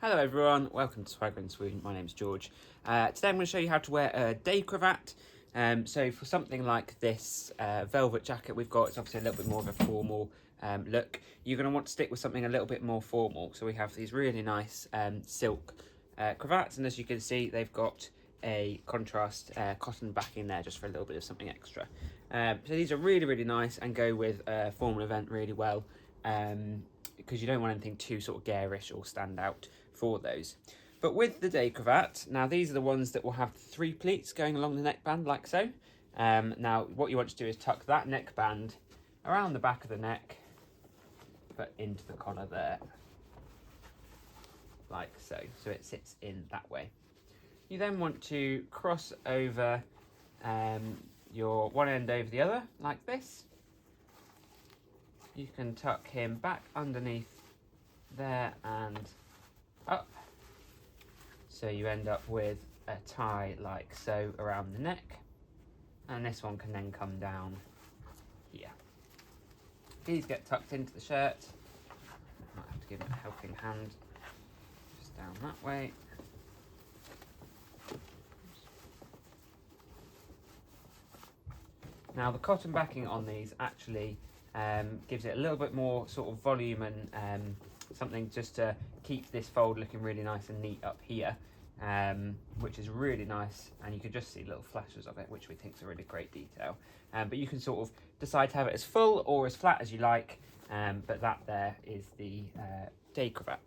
Hello everyone, welcome to Swagger Swoon. My name's George. Today I'm going to show you how to wear a day cravat. So for something like this velvet jacket we've got, it's obviously a little bit more of a formal look. You're going to want to stick with something a little bit more formal. So we have these really nice silk cravats, and as you can see they've got a contrast cotton backing there just for a little bit of something extra. So these are really nice and go with a formal event really well. Because you don't want anything too sort of garish or stand out for those. But with the day cravat, now these are the ones that will have 3 pleats going along the neckband like so. Now what you want to do is tuck that neckband around the back of the neck, but into the collar there, like so. So it sits in that way. You then want to cross over your one end over the other, like this. You can tuck him back underneath there and up. So you end up with a tie like so around the neck. And this one can then come down here. These get tucked into the shirt. Might have to give it a helping hand. Just down that way. Now the cotton backing on these actually gives it a little bit more sort of volume and something just to keep this fold looking really nice and neat up here, which is really nice, and you can just see little flashes of it, which we think is a really great detail. But you can sort of decide to have it as full or as flat as you like, but that there is the day cravat.